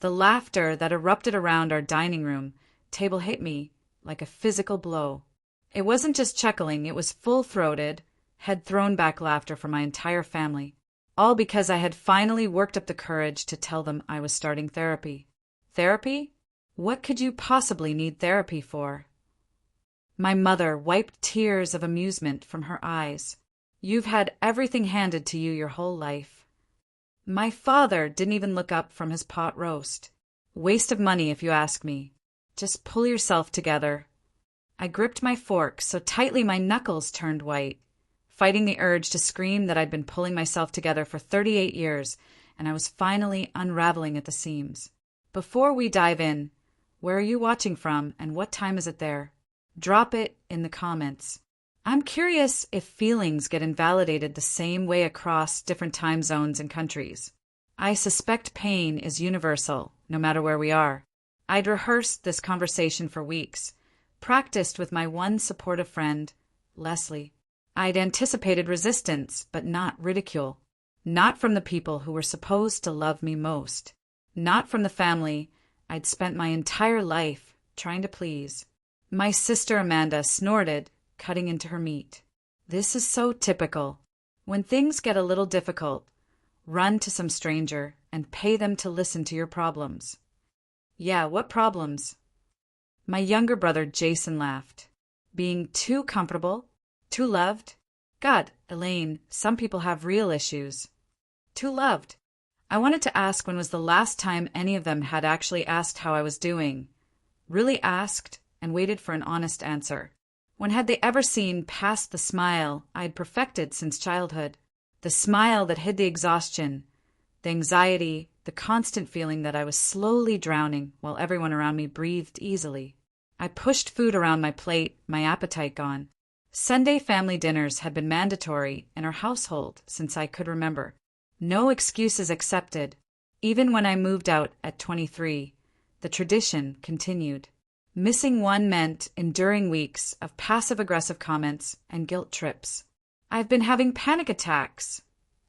The laughter that erupted around our dining room table hit me like a physical blow. It wasn't just chuckling, it was full-throated, head-thrown-back laughter from my entire family. All because I had finally worked up the courage to tell them I was starting therapy. Therapy? What could you possibly need therapy for? My mother wiped tears of amusement from her eyes. You've had everything handed to you your whole life. My father didn't even look up from his pot roast. Waste of money if you ask me. Just pull yourself together. I gripped my fork so tightly my knuckles turned white, fighting the urge to scream that I'd been pulling myself together for 38 years, and I was finally unraveling at the seams. Before we dive in, where are you watching from and what time is it there? Drop it in the comments. I'm curious if feelings get invalidated the same way across different time zones and countries. I suspect pain is universal, no matter where we are. I'd rehearsed this conversation for weeks, practiced with my one supportive friend, Leslie. I'd anticipated resistance, but not ridicule. Not from the people who were supposed to love me most. Not from the family I'd spent my entire life trying to please. My sister Amanda snorted, cutting into her meat. This is so typical. When things get a little difficult, run to some stranger and pay them to listen to your problems. Yeah, what problems? My younger brother Jason laughed. Being too comfortable? Too loved? God, Elaine, some people have real issues. Too loved. I wanted to ask when was the last time any of them had actually asked how I was doing. Really asked and waited for an honest answer. When had they ever seen past the smile I'd perfected since childhood? The smile that hid the exhaustion, the anxiety, the constant feeling that I was slowly drowning while everyone around me breathed easily. I pushed food around my plate, my appetite gone. Sunday family dinners had been mandatory in our household since I could remember. No excuses accepted. Even when I moved out at 23, the tradition continued. Missing one meant enduring weeks of passive-aggressive comments and guilt trips. I've been having panic attacks,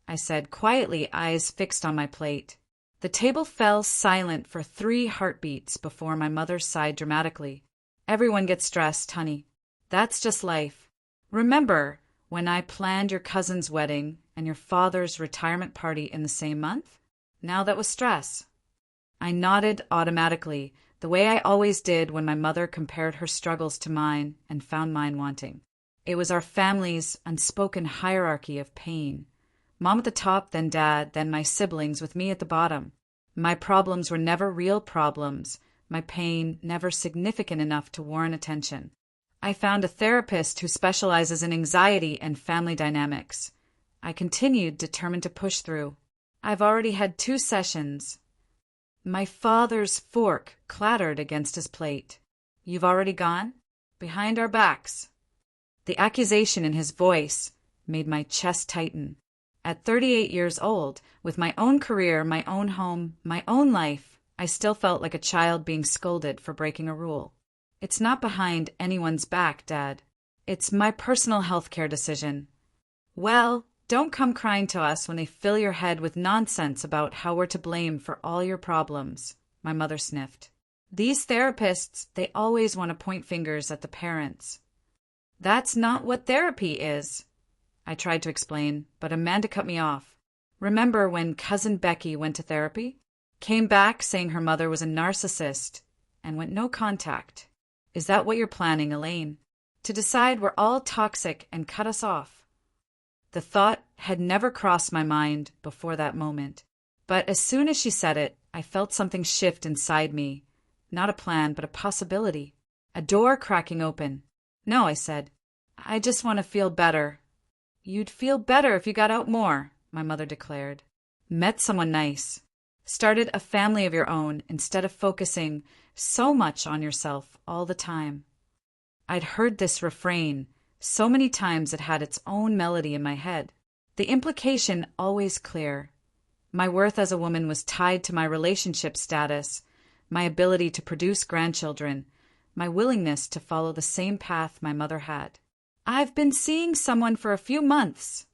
I said quietly, eyes fixed on my plate. The table fell silent for 3 heartbeats before my mother sighed dramatically. Everyone gets stressed, honey. That's just life. Remember when I planned your cousin's wedding and your father's retirement party in the same month? Now that was stress. I nodded automatically, the way I always did when my mother compared her struggles to mine and found mine wanting. It was our family's unspoken hierarchy of pain. Mom at the top, then Dad, then my siblings with me at the bottom. My problems were never real problems, my pain never significant enough to warrant attention. I found a therapist who specializes in anxiety and family dynamics. I continued, determined to push through. I've already had 2 sessions. My father's fork clattered against his plate. You've already gone? Behind our backs. The accusation in his voice made my chest tighten. At 38 years old, with my own career, my own home, my own life, I still felt like a child being scolded for breaking a rule. It's not behind anyone's back, Dad. It's my personal healthcare decision. Well, don't come crying to us when they fill your head with nonsense about how we're to blame for all your problems, my mother sniffed. These therapists, they always want to point fingers at the parents. That's not what therapy is, I tried to explain, but Amanda cut me off. Remember when Cousin Becky went to therapy? Came back saying her mother was a narcissist and went no contact. Is that what you're planning, Elaine? To decide we're all toxic and cut us off? The thought had never crossed my mind before that moment. But as soon as she said it, I felt something shift inside me. Not a plan, but a possibility. A door cracking open. No, I said. I just want to feel better. You'd feel better if you got out more, my mother declared. Met someone nice. Started a family of your own instead of focusing so much on yourself all the time. I'd heard this refrain so many times it had its own melody in my head. The implication always clear. My worth as a woman was tied to my relationship status, my ability to produce grandchildren, my willingness to follow the same path my mother had. I've been seeing someone for a few months,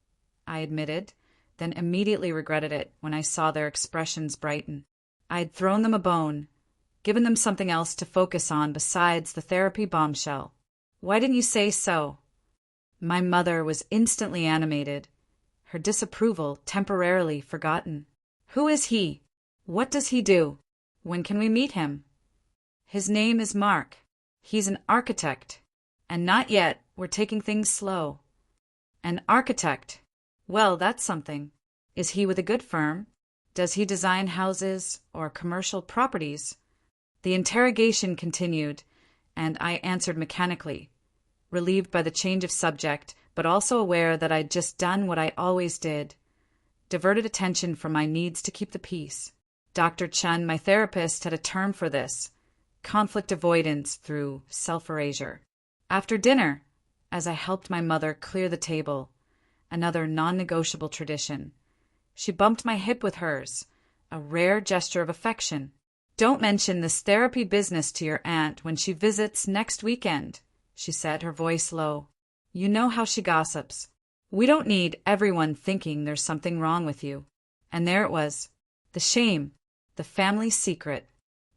I admitted, then immediately regretted it when I saw their expressions brighten. I'd thrown them a bone, given them something else to focus on besides the therapy bombshell. Why didn't you say so? My mother was instantly animated, her disapproval temporarily forgotten. Who is he? What does he do? When can we meet him? His name is Mark. He's an architect. And not yet, we're taking things slow. An architect. Well, that's something. Is he with a good firm? Does he design houses or commercial properties? The interrogation continued, and I answered mechanically, relieved by the change of subject, but also aware that I'd just done what I always did, diverted attention from my needs to keep the peace. Dr. Chun, my therapist, had a term for this: conflict avoidance through self-erasure. After dinner, as I helped my mother clear the table, another non-negotiable tradition, she bumped my hip with hers, a rare gesture of affection. Don't mention this therapy business to your aunt when she visits next weekend, she said, her voice low. You know how she gossips. We don't need everyone thinking there's something wrong with you. And there it was. The shame. The family secret.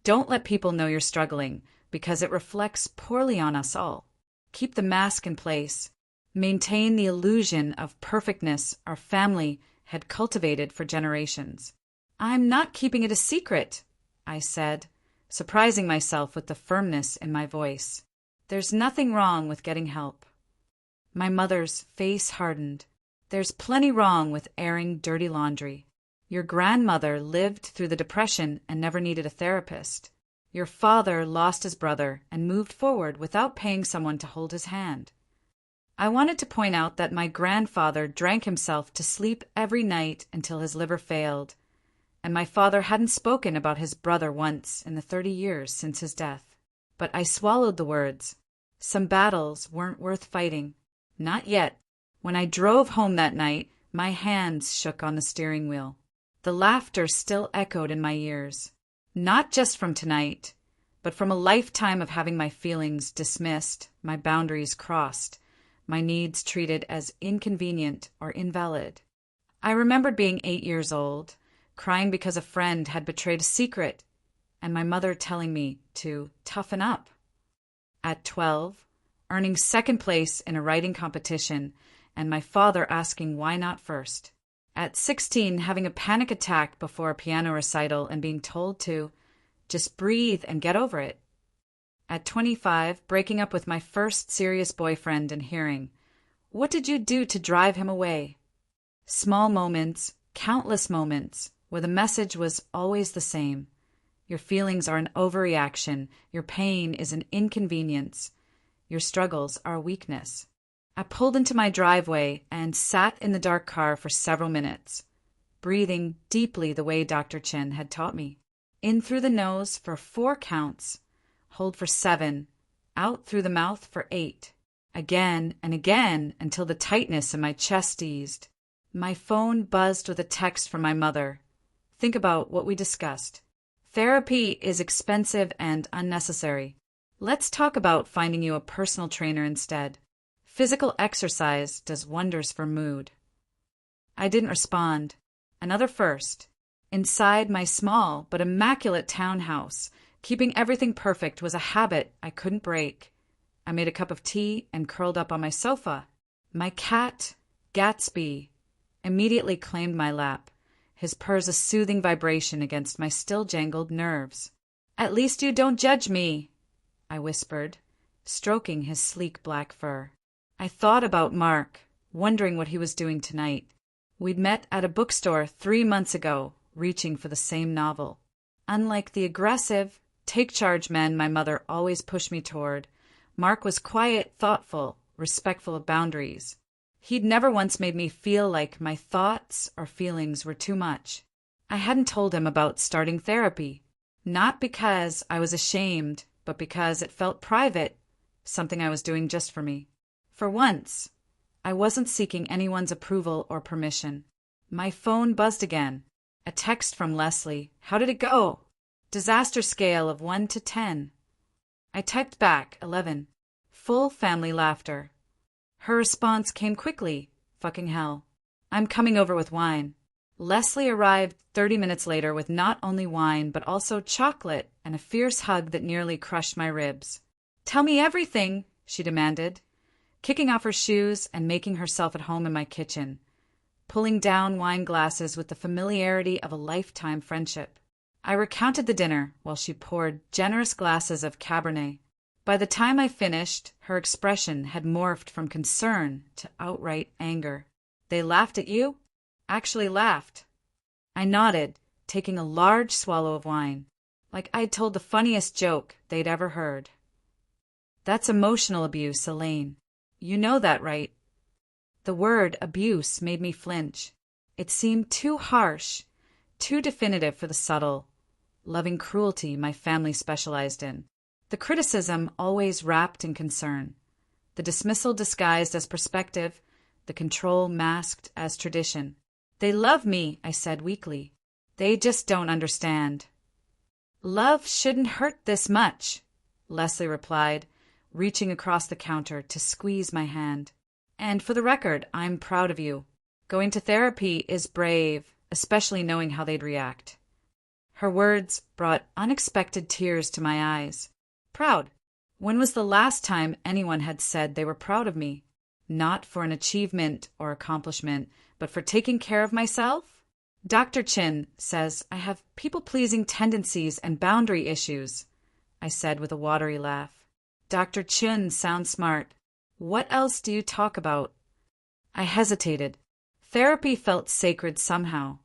Don't let people know you're struggling, because it reflects poorly on us all. Keep the mask in place. Maintain the illusion of perfectness our family had cultivated for generations. I'm not keeping it a secret, I said, surprising myself with the firmness in my voice. There's nothing wrong with getting help. My mother's face hardened. There's plenty wrong with airing dirty laundry. Your grandmother lived through the Depression and never needed a therapist. Your father lost his brother and moved forward without paying someone to hold his hand. I wanted to point out that my grandfather drank himself to sleep every night until his liver failed, and my father hadn't spoken about his brother once in the 30 years since his death. But I swallowed the words. Some battles weren't worth fighting. Not yet. When I drove home that night, my hands shook on the steering wheel. The laughter still echoed in my ears. Not just from tonight, but from a lifetime of having my feelings dismissed, my boundaries crossed, my needs treated as inconvenient or invalid. I remembered being 8 years old, crying because a friend had betrayed a secret, and my mother telling me to toughen up. At 12, earning second place in a writing competition, and my father asking why not first. At 16, having a panic attack before a piano recital and being told to just breathe and get over it. At 25, breaking up with my first serious boyfriend and hearing, "What did you do to drive him away?" Small moments, countless moments, where the message was always the same. Your feelings are an overreaction. Your pain is an inconvenience. Your struggles are a weakness. I pulled into my driveway and sat in the dark car for several minutes, breathing deeply the way Dr. Chin had taught me. In through the nose for 4 counts, hold for 7, out through the mouth for 8. Again and again until the tightness in my chest eased. My phone buzzed with a text from my mother. Think about what we discussed. Therapy is expensive and unnecessary. Let's talk about finding you a personal trainer instead. Physical exercise does wonders for mood. I didn't respond. Another first. Inside my small but immaculate townhouse, keeping everything perfect was a habit I couldn't break. I made a cup of tea and curled up on my sofa. My cat, Gatsby, immediately claimed my lap, his purrs a soothing vibration against my still jangled nerves. "At least you don't judge me," I whispered, stroking his sleek black fur. I thought about Mark, wondering what he was doing tonight. We'd met at a bookstore 3 months ago, reaching for the same novel. Unlike the aggressive, take-charge men my mother always pushed me toward, Mark was quiet, thoughtful, respectful of boundaries. He'd never once made me feel like my thoughts or feelings were too much. I hadn't told him about starting therapy, not because I was ashamed, but because it felt private, something I was doing just for me. For once, I wasn't seeking anyone's approval or permission. My phone buzzed again. A text from Leslie. How did it go? Disaster scale of 1 to 10. I typed back 11. Full family laughter. Her response came quickly. Fucking hell. I'm coming over with wine. Leslie arrived 30 minutes later with not only wine, but also chocolate and a fierce hug that nearly crushed my ribs. "Tell me everything," she demanded, kicking off her shoes and making herself at home in my kitchen, pulling down wine glasses with the familiarity of a lifetime friendship. I recounted the dinner while she poured generous glasses of Cabernet. By the time I finished, her expression had morphed from concern to outright anger. "They laughed at you?" "Actually laughed." I nodded, taking a large swallow of wine, like I'd told the funniest joke they'd ever heard. "That's emotional abuse, Elaine. You know that, right?" The word abuse made me flinch. It seemed too harsh, too definitive for the subtle, loving cruelty my family specialized in. The criticism always wrapped in concern, the dismissal disguised as perspective, the control masked as tradition. "They love me," I said weakly. "They just don't understand." "Love shouldn't hurt this much," Leslie replied, reaching across the counter to squeeze my hand. "And for the record, I'm proud of you. Going to therapy is brave, especially knowing how they'd react." Her words brought unexpected tears to my eyes. Proud? When was the last time anyone had said they were proud of me? Not for an achievement or accomplishment, but for taking care of myself? "Dr. Chin says I have people-pleasing tendencies and boundary issues," I said with a watery laugh. "Dr. Chin sounds smart. What else do you talk about?" I hesitated. Therapy felt sacred somehow,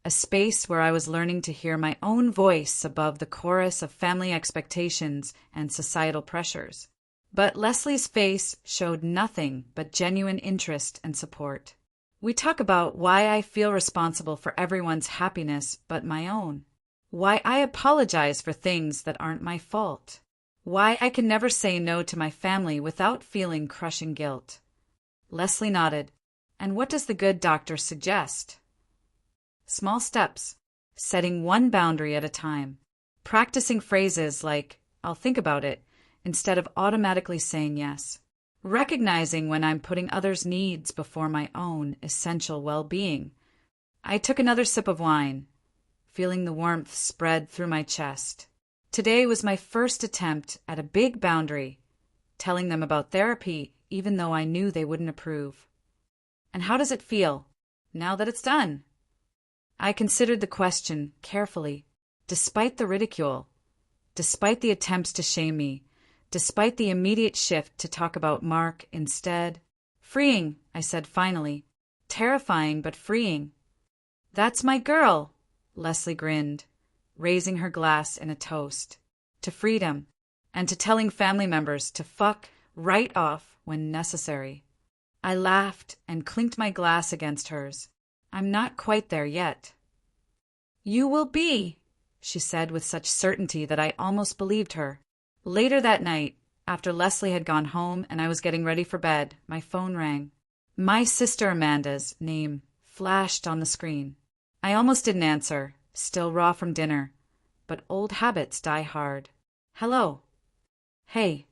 a space where I was learning to hear my own voice above the chorus of family expectations and societal pressures. But Leslie's face showed nothing but genuine interest and support. We talk about why I feel responsible for everyone's happiness but my own. Why I apologize for things that aren't my fault. Why I can never say no to my family without feeling crushing guilt. Leslie nodded. "And what does the good doctor suggest?" Small steps, setting one boundary at a time, practicing phrases like, "I'll think about it," instead of automatically saying yes. Recognizing when I'm putting others' needs before my own essential well-being. I took another sip of wine, feeling the warmth spread through my chest. Today was my first attempt at a big boundary, telling them about therapy even though I knew they wouldn't approve. "And how does it feel, now that it's done?" I considered the question carefully, despite the ridicule, despite the attempts to shame me, despite the immediate shift to talk about Mark instead. "Freeing," I said finally. "Terrifying, but freeing." "That's my girl," Leslie grinned, raising her glass in a toast. "To freedom, and to telling family members to fuck right off when necessary." I laughed and clinked my glass against hers. "I'm not quite there yet." "You will be," she said with such certainty that I almost believed her. Later that night, after Leslie had gone home and I was getting ready for bed, my phone rang. My sister Amanda's name flashed on the screen. I almost didn't answer, still raw from dinner, but old habits die hard. "Hello." "Hey."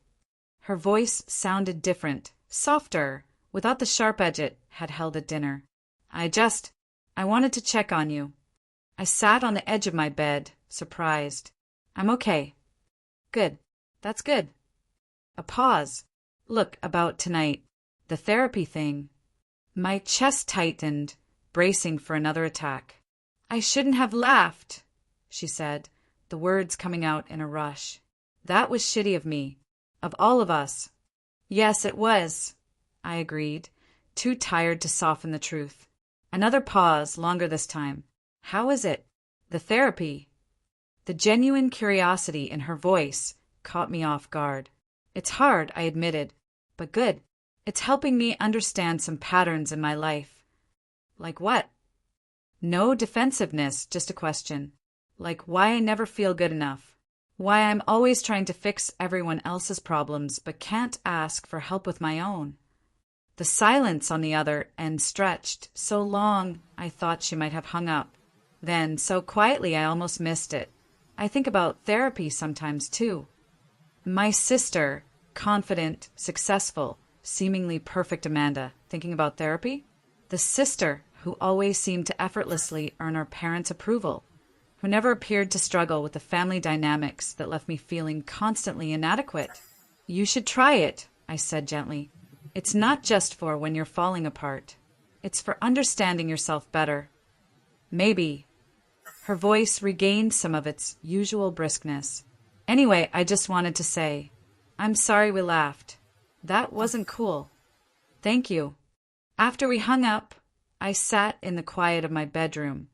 Her voice sounded different, softer, without the sharp edge it had held at dinner. I wanted to check on you." I sat on the edge of my bed, surprised. "I'm okay." "Good. That's good." A pause. "Look, about tonight. The therapy thing." My chest tightened, bracing for another attack. "I shouldn't have laughed," she said, the words coming out in a rush. "That was shitty of me. Of all of us." "Yes, it was," I agreed, too tired to soften the truth. Another pause, longer this time. "How is it? The therapy?" The genuine curiosity in her voice caught me off guard. "It's hard," I admitted, "but good. It's helping me understand some patterns in my life." "Like what?" No defensiveness, just a question. Like why I never feel good enough. Why I'm always trying to fix everyone else's problems but can't ask for help with my own. The silence on the other end stretched so long I thought she might have hung up. Then, so quietly I almost missed it. I think about therapy sometimes, too. My sister, confident, successful, seemingly perfect Amanda, thinking about therapy? The sister who always seemed to effortlessly earn our parents' approval, who never appeared to struggle with the family dynamics that left me feeling constantly inadequate. You should try it, I said gently. It's not just for when you're falling apart. It's for understanding yourself better. Maybe. Her voice regained some of its usual briskness. Anyway, I just wanted to say, I'm sorry we laughed. That wasn't cool. Thank you. After we hung up, I sat in the quiet of my bedroom,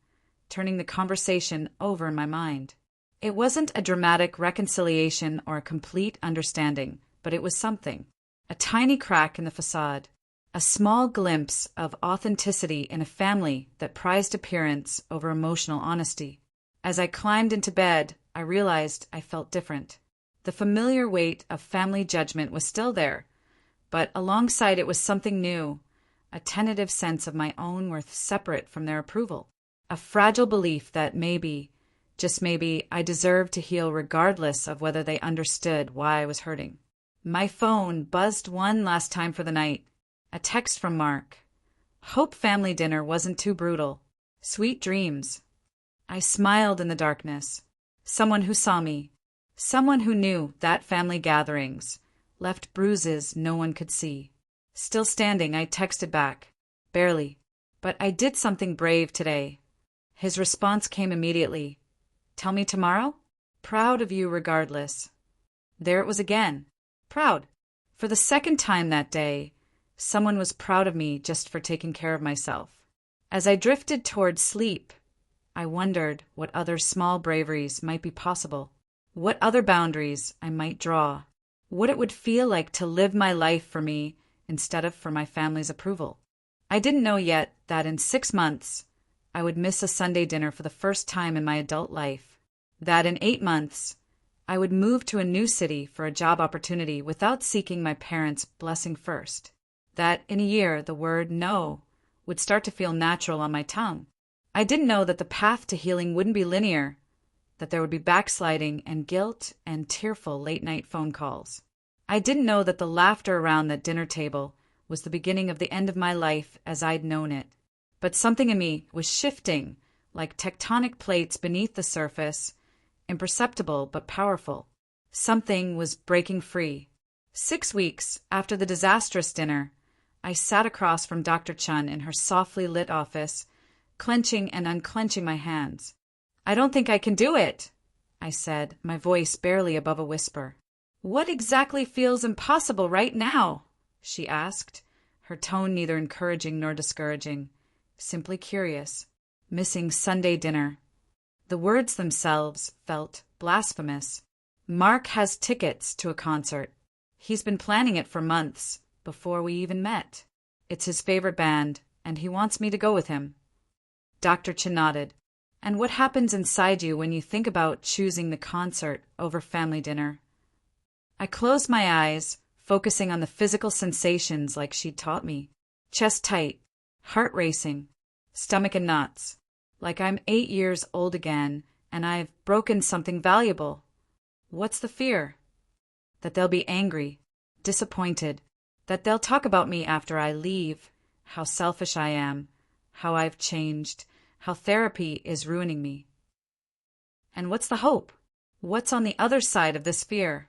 turning the conversation over in my mind. It wasn't a dramatic reconciliation or a complete understanding, but it was something. A tiny crack in the facade. A small glimpse of authenticity in a family that prized appearance over emotional honesty. As I climbed into bed, I realized I felt different. The familiar weight of family judgment was still there, but alongside it was something new, a tentative sense of my own worth separate from their approval, a fragile belief that maybe, just maybe, I deserved to heal regardless of whether they understood why I was hurting. My phone buzzed one last time for the night. A text from Mark. Hope family dinner wasn't too brutal. Sweet dreams. I smiled in the darkness. Someone who saw me. Someone who knew that family gatherings left bruises no one could see. Still standing, I texted back. Barely. But I did something brave today. His response came immediately. Tell me tomorrow? Proud of you regardless. There it was again. Proud. For the second time that day, someone was proud of me just for taking care of myself. As I drifted toward sleep, I wondered what other small braveries might be possible, what other boundaries I might draw, what it would feel like to live my life for me instead of for my family's approval. I didn't know yet that in 6 months, I would miss a Sunday dinner for the first time in my adult life, that in 8 months, I would move to a new city for a job opportunity without seeking my parents' blessing first. That in a year the word no would start to feel natural on my tongue. I didn't know that the path to healing wouldn't be linear, that there would be backsliding and guilt and tearful late-night phone calls. I didn't know that the laughter around that dinner table was the beginning of the end of my life as I'd known it. But something in me was shifting, like tectonic plates beneath the surface, imperceptible but powerful. Something was breaking free. 6 weeks after the disastrous dinner, I sat across from Dr. Chun in her softly lit office, clenching and unclenching my hands. I don't think I can do it, I said, my voice barely above a whisper. What exactly feels impossible right now? She asked, her tone neither encouraging nor discouraging, simply curious. Missing Sunday dinner. The words themselves felt blasphemous. Mark has tickets to a concert. He's been planning it for months, before we even met. It's his favorite band, and he wants me to go with him. Dr. Chin nodded. And what happens inside you when you think about choosing the concert over family dinner? I closed my eyes, focusing on the physical sensations like she'd taught me. Chest tight, heart racing, stomach in knots, like I'm 8 years old again and I've broken something valuable. What's the fear? That they'll be angry, disappointed, that they'll talk about me after I leave, how selfish I am, how I've changed, how therapy is ruining me. And what's the hope? What's on the other side of this fear?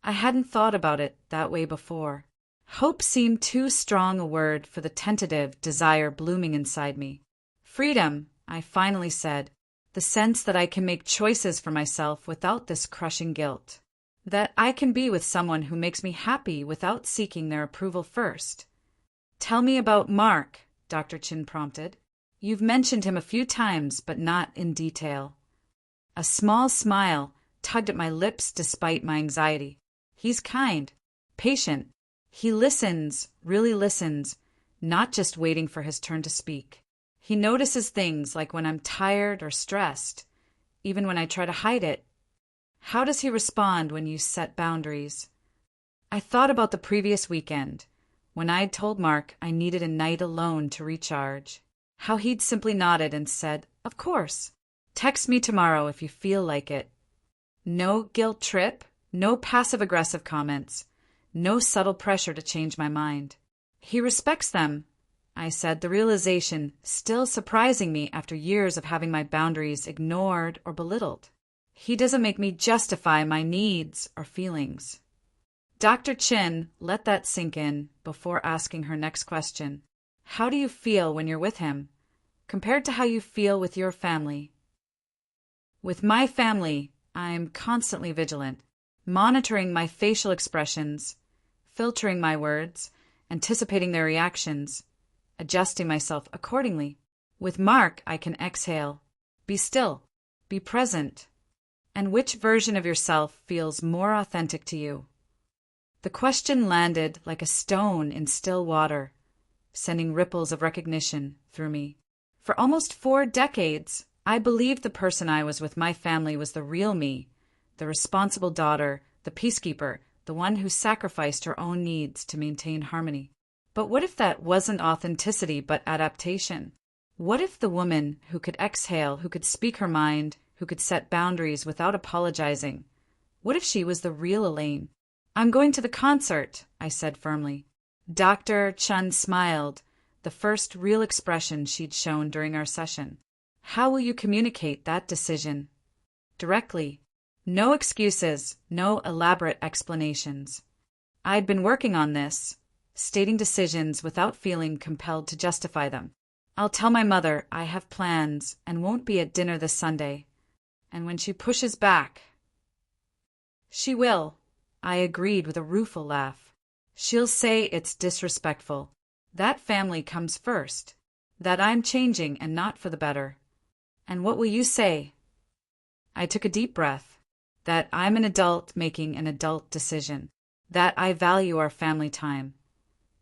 I hadn't thought about it that way before. Hope seemed too strong a word for the tentative desire blooming inside me. Freedom, I finally said, the sense that I can make choices for myself without this crushing guilt. That I can be with someone who makes me happy without seeking their approval first. Tell me about Mark, Dr. Chin prompted. You've mentioned him a few times, but not in detail. A small smile tugged at my lips despite my anxiety. He's kind, patient. He listens, really listens, not just waiting for his turn to speak. He notices things like when I'm tired or stressed, even when I try to hide it. How does he respond when you set boundaries? I thought about the previous weekend, when I'd told Mark I needed a night alone to recharge. How he'd simply nodded and said, "Of course. Text me tomorrow if you feel like it." No guilt trip, no passive-aggressive comments, no subtle pressure to change my mind. He respects them, I said, the realization still surprising me after years of having my boundaries ignored or belittled. He doesn't make me justify my needs or feelings. Dr. Chin let that sink in before asking her next question. How do you feel when you're with him, compared to how you feel with your family? With my family, I'm constantly vigilant, monitoring my facial expressions, filtering my words, anticipating their reactions, adjusting myself accordingly. With Mark, I can exhale, be still, be present. And which version of yourself feels more authentic to you? The question landed like a stone in still water, sending ripples of recognition through me. For almost 4 decades, I believed the person I was with my family was the real me, the responsible daughter, the peacekeeper, the one who sacrificed her own needs to maintain harmony. But what if that wasn't authenticity but adaptation? What if the woman who could exhale, who could speak her mind, who could set boundaries without apologizing, what if she was the real Elaine? I'm going to the concert, I said firmly. Dr. Chun smiled, the first real expression she'd shown during our session. How will you communicate that decision? Directly. No excuses, no elaborate explanations. I'd been working on this, stating decisions without feeling compelled to justify them. I'll tell my mother I have plans and won't be at dinner this Sunday. And when she pushes back, she will, I agreed with a rueful laugh. She'll say it's disrespectful, that family comes first, that I'm changing and not for the better. And what will you say? I took a deep breath, that I'm an adult making an adult decision, that I value our family time,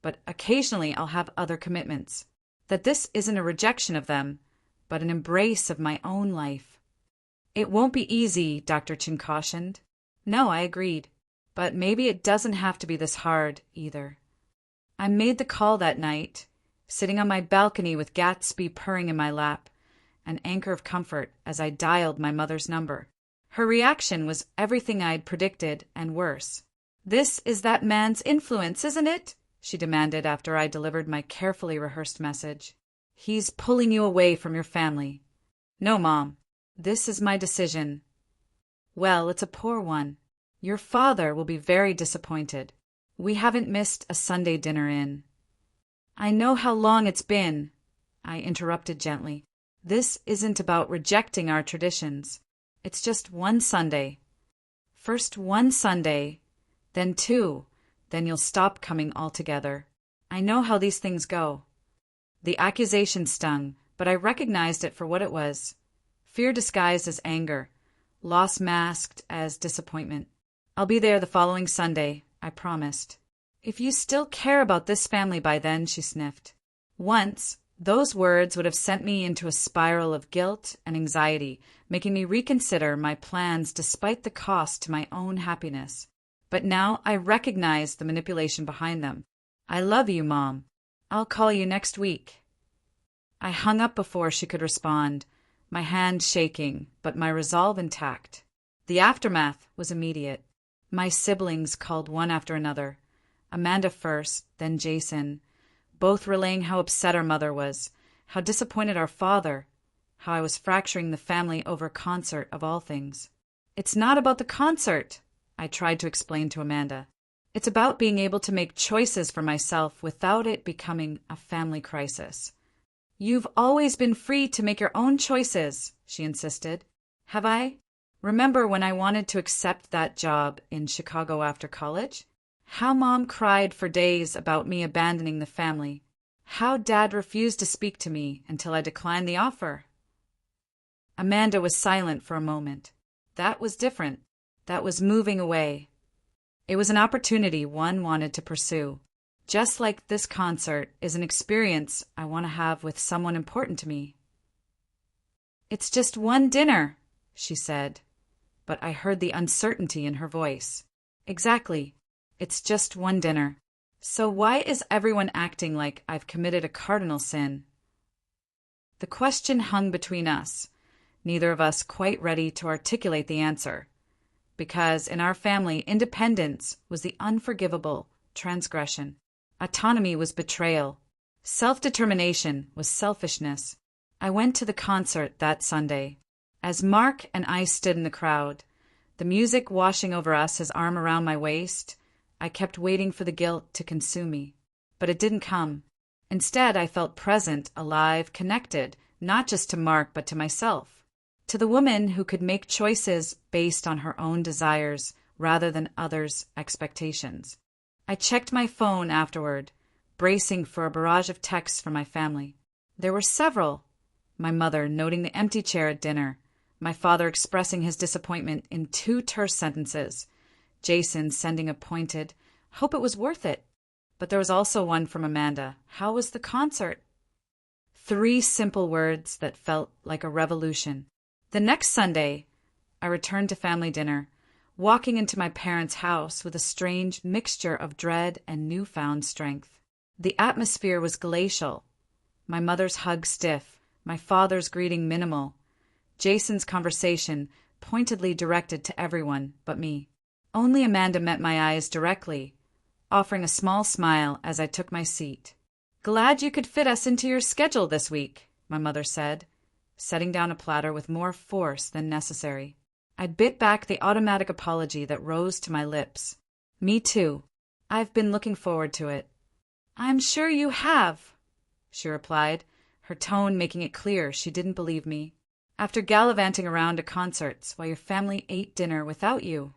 but occasionally I'll have other commitments, that this isn't a rejection of them, but an embrace of my own life. It won't be easy, Dr. Chin cautioned. No, I agreed, but maybe it doesn't have to be this hard either. I made the call that night, sitting on my balcony with Gatsby purring in my lap, an anchor of comfort as I dialed my mother's number. Her reaction was everything I'd predicted and worse. This is that man's influence, isn't it? She demanded after I delivered my carefully rehearsed message. He's pulling you away from your family. No, Mom. This is my decision. Well, it's a poor one. Your father will be very disappointed. We haven't missed a Sunday dinner in. I know how long it's been, I interrupted gently. This isn't about rejecting our traditions. It's just one Sunday. First one Sunday, then 2, then you'll stop coming altogether. I know how these things go. The accusation stung, but I recognized it for what it was. Fear disguised as anger, loss masked as disappointment. I'll be there the following Sunday, I promised. If you still care about this family by then, she sniffed. Once, those words would have sent me into a spiral of guilt and anxiety, making me reconsider my plans despite the cost to my own happiness. But now I recognize the manipulation behind them. I love you, Mom. I'll call you next week. I hung up before she could respond, my hand shaking, but my resolve intact. The aftermath was immediate. My siblings called one after another, Amanda first, then Jason, both relaying how upset our mother was, how disappointed our father, how I was fracturing the family over a concert of all things. It's not about the concert, I tried to explain to Amanda. It's about being able to make choices for myself without it becoming a family crisis. You've always been free to make your own choices, she insisted. Have I? Remember when I wanted to accept that job in Chicago after college? How Mom cried for days about me abandoning the family. How Dad refused to speak to me until I declined the offer. Amanda was silent for a moment. That was different. That was moving away. It was an opportunity one wanted to pursue. Just like this concert is an experience I want to have with someone important to me. It's just one dinner, she said, but I heard the uncertainty in her voice. Exactly. It's just one dinner. So why is everyone acting like I've committed a cardinal sin? The question hung between us, neither of us quite ready to articulate the answer. Because in our family, independence was the unforgivable transgression. Autonomy was betrayal. Self-determination was selfishness. I went to the concert that Sunday. As Mark and I stood in the crowd, the music washing over us, his arm around my waist, I kept waiting for the guilt to consume me. But it didn't come. Instead, I felt present, alive, connected, not just to Mark but to myself. To the woman who could make choices based on her own desires rather than others' expectations. I checked my phone afterward, bracing for a barrage of texts from my family. There were several. My mother noting the empty chair at dinner, my father expressing his disappointment in 2 terse sentences, Jason sending a pointed, "Hope it was worth it." But there was also one from Amanda. "How was the concert?" 3 simple words that felt like a revolution. The next Sunday, I returned to family dinner, walking into my parents' house with a strange mixture of dread and newfound strength. The atmosphere was glacial. My mother's hug stiff, my father's greeting minimal, Jason's conversation pointedly directed to everyone but me. Only Amanda met my eyes directly, offering a small smile as I took my seat. "Glad you could fit us into your schedule this week," my mother said, setting down a platter with more force than necessary. I bit back the automatic apology that rose to my lips. "Me too. I've been looking forward to it." "I'm sure you have," she replied, her tone making it clear she didn't believe me. "After gallivanting around to concerts while your family ate dinner without you."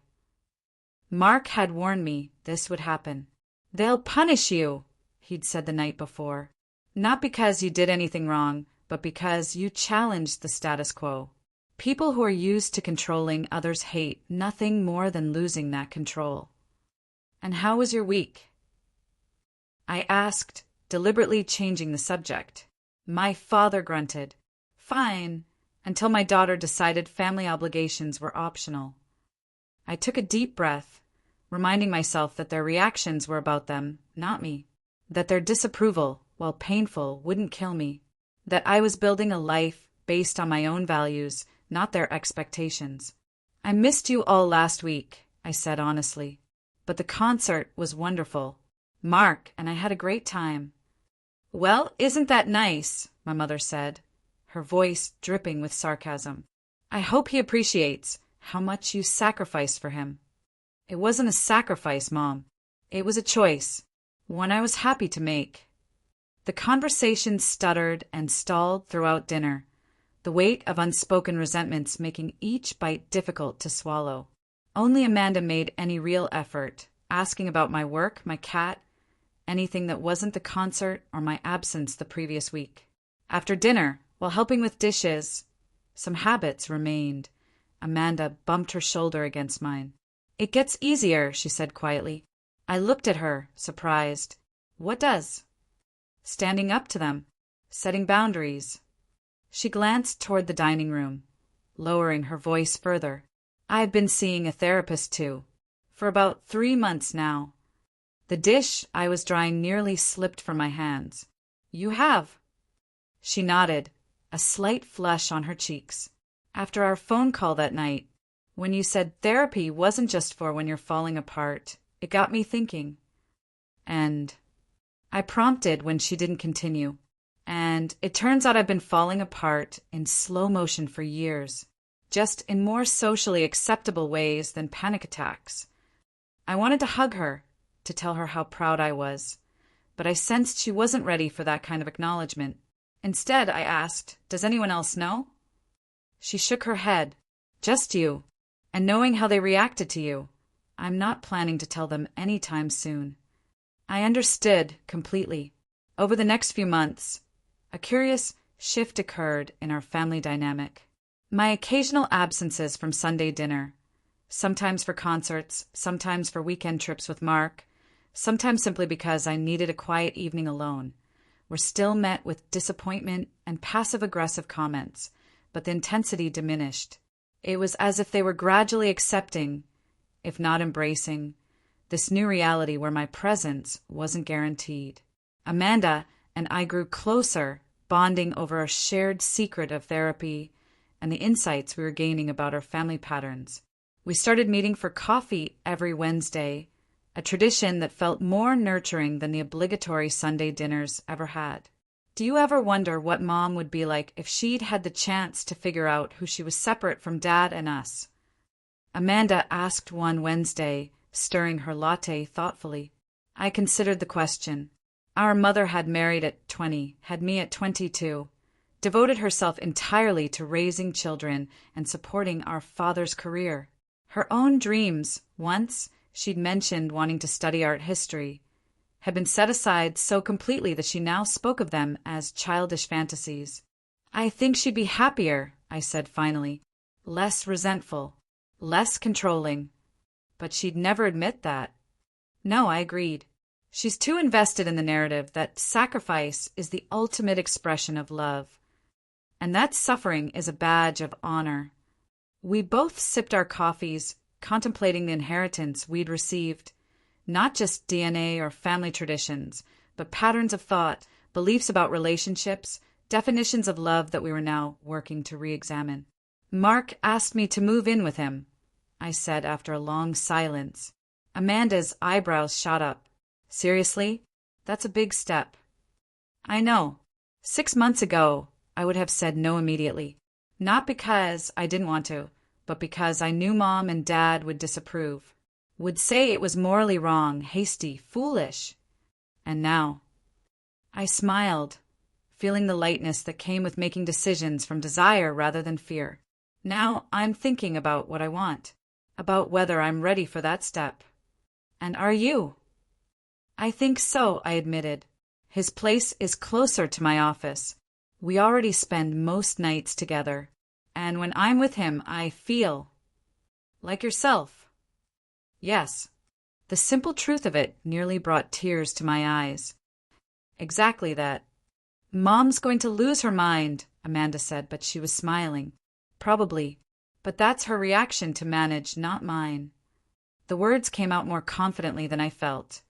Mark had warned me this would happen. "They'll punish you," he'd said the night before. "Not because you did anything wrong, but because you challenged the status quo." People who are used to controlling others hate nothing more than losing that control. "And how was your week?" I asked, deliberately changing the subject. My father grunted, "Fine," until my daughter decided family obligations were optional. I took a deep breath, reminding myself that their reactions were about them, not me. That their disapproval, while painful, wouldn't kill me. That I was building a life based on my own values, not their expectations. "I missed you all last week," I said honestly. "But the concert was wonderful. Mark and I had a great time." "Well, isn't that nice?" my mother said, her voice dripping with sarcasm. "I hope he appreciates how much you sacrificed for him." "It wasn't a sacrifice, Mom. It was a choice, one I was happy to make." The conversation stuttered and stalled throughout dinner, the weight of unspoken resentments making each bite difficult to swallow. Only Amanda made any real effort, asking about my work, my cat, anything that wasn't the concert or my absence the previous week. After dinner, while helping with dishes, some habits remained. Amanda bumped her shoulder against mine. "It gets easier," she said quietly. I looked at her, surprised. "What does?" "Standing up to them, setting boundaries." She glanced toward the dining room, lowering her voice further. "I've been seeing a therapist too, for about 3 months now." The dish I was drying nearly slipped from my hands. "You have?" She nodded, a slight flush on her cheeks. "After our phone call that night, when you said therapy wasn't just for when you're falling apart, it got me thinking." "And?" I prompted when she didn't continue. "And it turns out I've been falling apart in slow motion for years, just in more socially acceptable ways than panic attacks." I wanted to hug her, to tell her how proud I was, but I sensed she wasn't ready for that kind of acknowledgement. Instead, I asked, "Does anyone else know?" She shook her head. "Just you. And knowing how they reacted to you, I'm not planning to tell them anytime soon." I understood completely. Over the next few months, a curious shift occurred in our family dynamic. My occasional absences from Sunday dinner, sometimes for concerts, sometimes for weekend trips with Mark, sometimes simply because I needed a quiet evening alone, were still met with disappointment and passive-aggressive comments, but the intensity diminished. It was as if they were gradually accepting, if not embracing, this new reality where my presence wasn't guaranteed. Amanda and I grew closer, bonding over a shared secret of therapy and the insights we were gaining about our family patterns. We started meeting for coffee every Wednesday, a tradition that felt more nurturing than the obligatory Sunday dinners ever had. Do you ever wonder what Mom would be like if she'd had the chance to figure out who she was separate from Dad and us? Amanda asked one Wednesday, stirring her latte thoughtfully. I considered the question. Our mother had married at 20, had me at 22, devoted herself entirely to raising children and supporting our father's career. Her own dreams, once she'd mentioned wanting to study art history, had been set aside so completely that she now spoke of them as childish fantasies. I think she'd be happier, I said finally, less resentful, less controlling. But she'd never admit that. No, I agreed. She's too invested in the narrative that sacrifice is the ultimate expression of love, and that suffering is a badge of honor. We both sipped our coffees, contemplating the inheritance we'd received, not just DNA or family traditions, but patterns of thought, beliefs about relationships, definitions of love that we were now working to re-examine. Mark asked me to move in with him, I said after a long silence. Amanda's eyebrows shot up. Seriously? That's a big step. I know. 6 months ago, I would have said no immediately. Not because I didn't want to, but because I knew Mom and Dad would disapprove, would say it was morally wrong, hasty, foolish. And now, I smiled, feeling the lightness that came with making decisions from desire rather than fear. Now I'm thinking about what I want, about whether I'm ready for that step. And are you? I think so, I admitted. His place is closer to my office. We already spend most nights together. And when I'm with him, I feel like yourself. Yes. The simple truth of it nearly brought tears to my eyes. Exactly that. Mom's going to lose her mind, Amanda said, but she was smiling. Probably. But that's her reaction to manage, not mine. The words came out more confidently than I felt.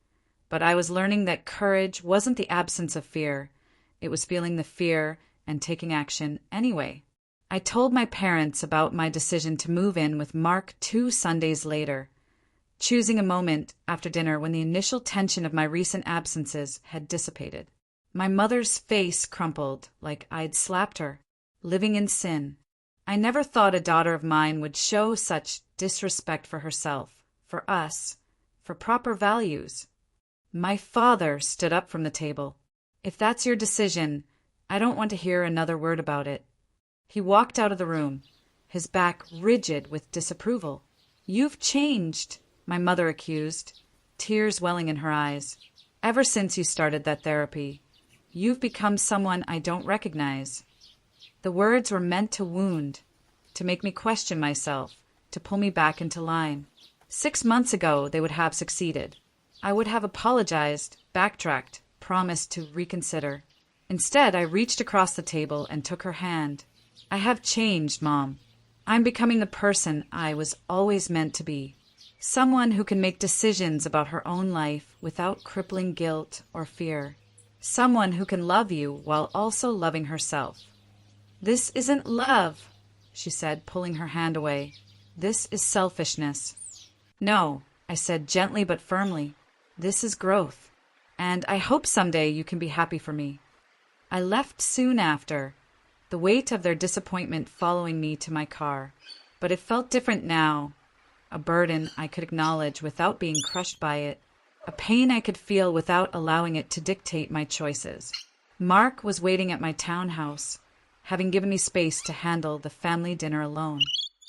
But I was learning that courage wasn't the absence of fear. It was feeling the fear and taking action anyway. I told my parents about my decision to move in with Mark 2 Sundays later, choosing a moment after dinner when the initial tension of my recent absences had dissipated. My mother's face crumpled like I'd slapped her, living in sin. I never thought a daughter of mine would show such disrespect for herself, for us, for proper values. My father stood up from the table. If that's your decision, I don't want to hear another word about it. He walked out of the room, his back rigid with disapproval. You've changed, my mother accused, tears welling in her eyes. Ever since you started that therapy, you've become someone I don't recognize. The words were meant to wound, to make me question myself, to pull me back into line. 6 months ago, they would have succeeded. I would have apologized, backtracked, promised to reconsider. Instead, I reached across the table and took her hand. I have changed, Mom. I'm becoming the person I was always meant to be. Someone who can make decisions about her own life without crippling guilt or fear. Someone who can love you while also loving herself. This isn't love, she said, pulling her hand away. This is selfishness. No, I said gently but firmly. This is growth, and I hope someday you can be happy for me. I left soon after, the weight of their disappointment following me to my car, but it felt different now, a burden I could acknowledge without being crushed by it, a pain I could feel without allowing it to dictate my choices. Mark was waiting at my townhouse, having given me space to handle the family dinner alone.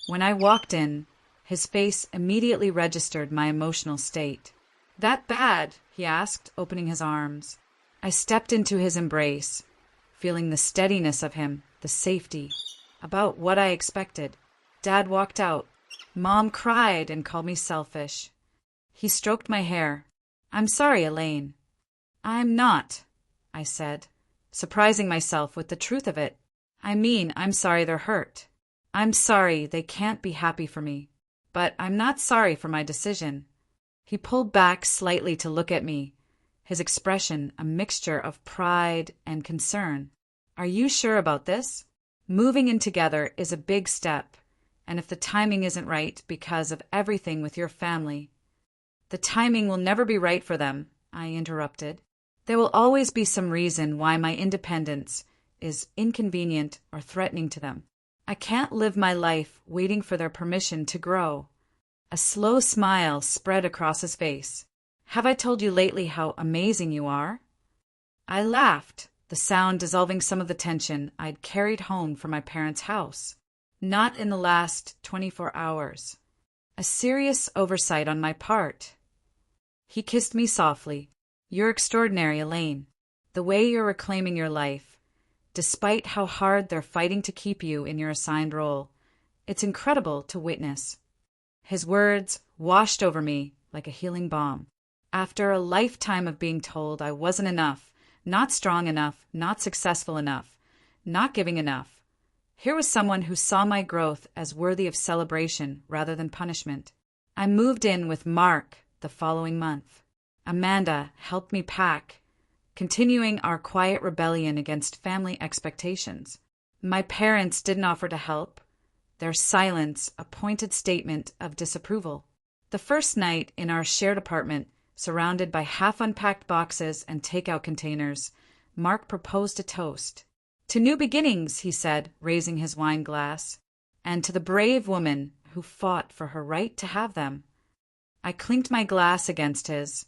When I walked in, his face immediately registered my emotional state. That bad? He asked, opening his arms. I stepped into his embrace, feeling the steadiness of him, the safety, about what I expected. Dad walked out. Mom cried and called me selfish. He stroked my hair. I'm sorry, Elaine. I'm not, I said, surprising myself with the truth of it. I mean, I'm sorry they're hurt. I'm sorry they can't be happy for me. But I'm not sorry for my decision. He pulled back slightly to look at me, his expression a mixture of pride and concern. Are you sure about this? Moving in together is a big step, and if the timing isn't right because of everything with your family, The timing will never be right for them, I interrupted. There will always be some reason why my independence is inconvenient or threatening to them. I can't live my life waiting for their permission to grow. A slow smile spread across his face. Have I told you lately how amazing you are? I laughed, the sound dissolving some of the tension I'd carried home from my parents' house. Not in the last 24 hours. A serious oversight on my part. He kissed me softly. You're extraordinary, Elaine. The way you're reclaiming your life, despite how hard they're fighting to keep you in your assigned role. It's incredible to witness. His words washed over me like a healing balm. After a lifetime of being told I wasn't enough, not strong enough, not successful enough, not giving enough, here was someone who saw my growth as worthy of celebration rather than punishment. I moved in with Mark the following month. Amanda helped me pack, continuing our quiet rebellion against family expectations. My parents didn't offer to help, their silence a pointed statement of disapproval. The first night in our shared apartment, surrounded by half-unpacked boxes and takeout containers, Mark proposed a toast. To new beginnings, he said, raising his wine glass, and to the brave woman who fought for her right to have them. I clinked my glass against his,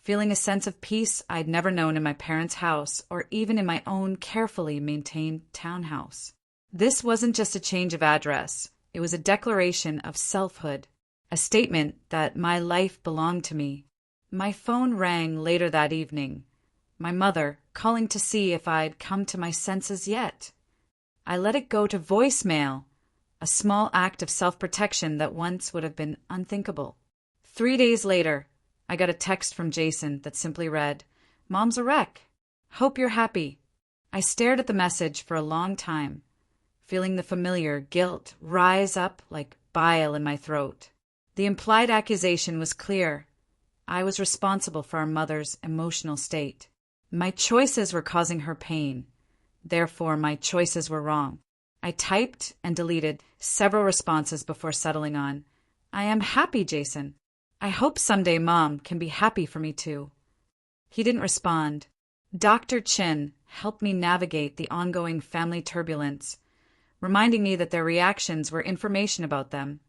feeling a sense of peace I'd never known in my parents' house or even in my own carefully maintained townhouse. This wasn't just a change of address. It was a declaration of selfhood, a statement that my life belonged to me. My phone rang later that evening, my mother calling to see if I'd come to my senses yet. I let it go to voicemail, a small act of self-protection that once would have been unthinkable. 3 days later, I got a text from Jason that simply read, "Mom's a wreck. Hope you're happy." I stared at the message for a long time, feeling the familiar guilt rise up like bile in my throat. The implied accusation was clear. I was responsible for our mother's emotional state. My choices were causing her pain. Therefore, my choices were wrong. I typed and deleted several responses before settling on, "I am happy, Jason. I hope someday Mom can be happy for me too." He didn't respond. Dr. Chin helped me navigate the ongoing family turbulence, reminding me that their reactions were information about them,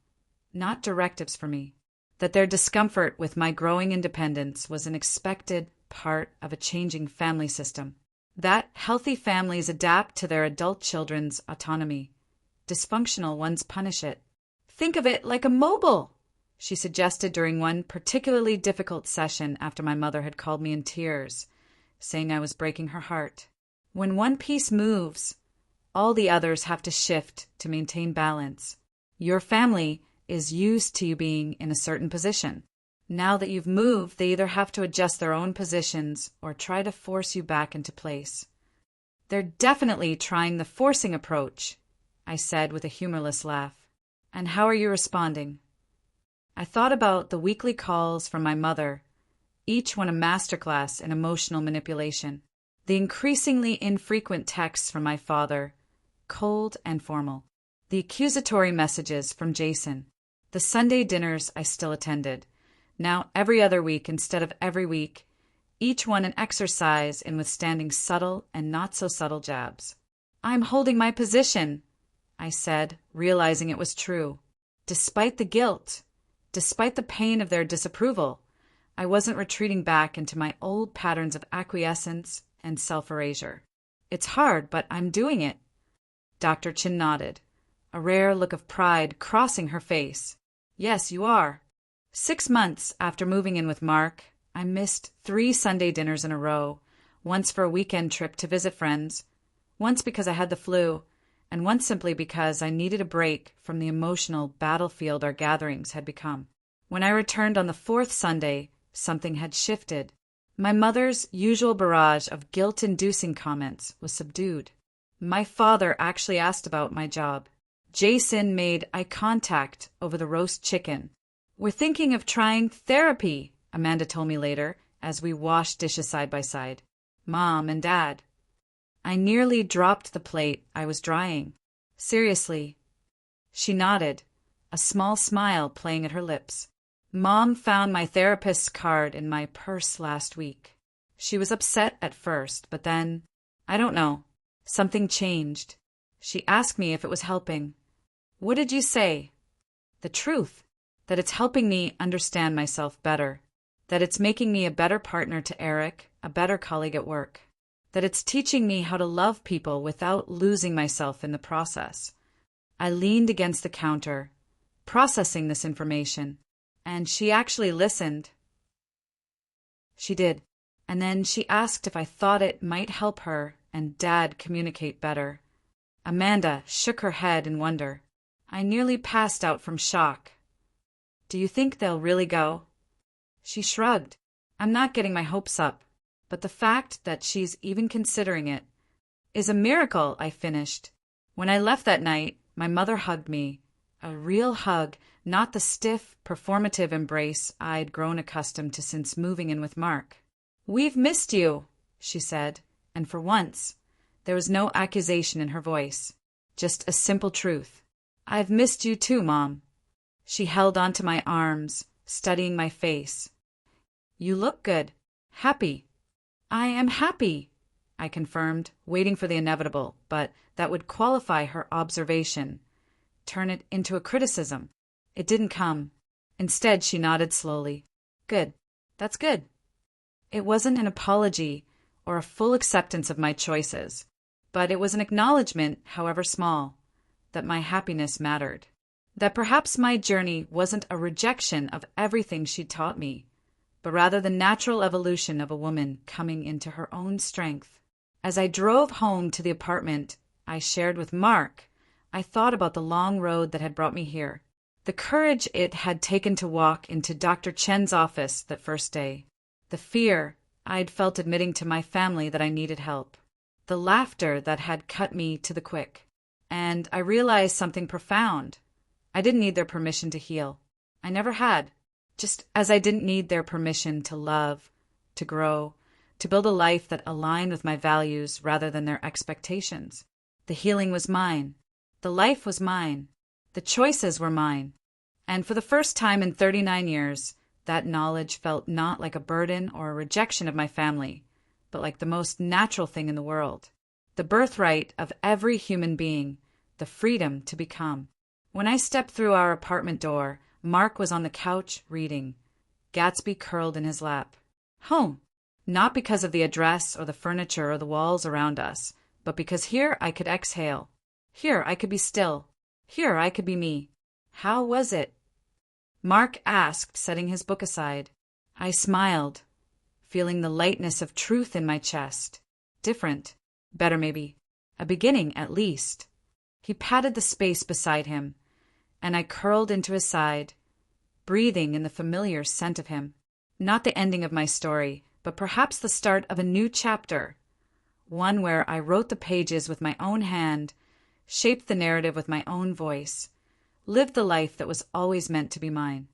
not directives for me. That their discomfort with my growing independence was an expected part of a changing family system. That healthy families adapt to their adult children's autonomy. Dysfunctional ones punish it. "Think of it like a mobile," she suggested during one particularly difficult session after my mother had called me in tears, saying I was breaking her heart. When one piece moves, all the others have to shift to maintain balance. Your family is used to you being in a certain position. Now that you've moved, they either have to adjust their own positions or try to force you back into place. "They're definitely trying the forcing approach," I said with a humorless laugh. "And how are you responding?" I thought about the weekly calls from my mother, each one a masterclass in emotional manipulation. The increasingly infrequent texts from my father, cold and formal. The accusatory messages from Jason. The Sunday dinners I still attended, now every other week instead of every week, each one an exercise in withstanding subtle and not-so-subtle jabs. "I'm holding my position," I said, realizing it was true. Despite the guilt, despite the pain of their disapproval, I wasn't retreating back into my old patterns of acquiescence and self-erasure. "It's hard, but I'm doing it." Dr. Chin nodded, a rare look of pride crossing her face. "Yes, you are." 6 months after moving in with Mark, I missed 3 Sunday dinners in a row, once for a weekend trip to visit friends, once because I had the flu, and once simply because I needed a break from the emotional battlefield our gatherings had become. When I returned on the 4th Sunday, something had shifted. My mother's usual barrage of guilt-inducing comments was subdued. My father actually asked about my job. Jason made eye contact over the roast chicken. "We're thinking of trying therapy," Amanda told me later, as we washed dishes side by side. Mom and Dad. I nearly dropped the plate I was drying. "Seriously?" She nodded, a small smile playing at her lips. Mom found my therapist's card in my purse last week. She was upset at first, but then, I don't know, something changed. She asked me if it was helping. What did you say? The truth, that it's helping me understand myself better, that it's making me a better partner to Eric, a better colleague at work, that it's teaching me how to love people without losing myself in the process. I leaned against the counter, processing this information, and she actually listened. She did, and then she asked if I thought it might help her and Dad communicate better. Amanda shook her head in wonder. I nearly passed out from shock. Do you think they'll really go? She shrugged. I'm not getting my hopes up, but the fact that she's even considering it is a miracle, I finished. When I left that night, my mother hugged me. A real hug, not the stiff, performative embrace I'd grown accustomed to since moving in with Mark. We've missed you, she said, and for once, there was no accusation in her voice, just a simple truth. I've missed you too, Mom. She held onto my arms, studying my face. You look good. Happy. I am happy, I confirmed, waiting for the inevitable, but that would qualify her observation, turn it into a criticism. It didn't come. Instead, she nodded slowly. Good. That's good. It wasn't an apology or a full acceptance of my choices, but it was an acknowledgement, however small, that my happiness mattered. That perhaps my journey wasn't a rejection of everything she'd taught me, but rather the natural evolution of a woman coming into her own strength. As I drove home to the apartment I shared with Mark, I thought about the long road that had brought me here, the courage it had taken to walk into Dr. Chen's office that first day, the fear I'd felt admitting to my family that I needed help, the laughter that had cut me to the quick. And I realized something profound. I didn't need their permission to heal. I never had. Just as I didn't need their permission to love, to grow, to build a life that aligned with my values rather than their expectations. The healing was mine. The life was mine. The choices were mine. And for the first time in 39 years, that knowledge felt not like a burden or a rejection of my family, but like the most natural thing in the world. The birthright of every human being, the freedom to become. When I stepped through our apartment door, Mark was on the couch reading, Gatsby curled in his lap. Home. Not because of the address or the furniture or the walls around us, but because here I could exhale. Here I could be still. Here I could be me. How was it? Mark asked, setting his book aside. I smiled, feeling the lightness of truth in my chest. Different. Better maybe. A beginning, at least. He patted the space beside him, and I curled into his side, breathing in the familiar scent of him. Not the ending of my story, but perhaps the start of a new chapter, one where I wrote the pages with my own hand, shaped the narrative with my own voice, lived the life that was always meant to be mine.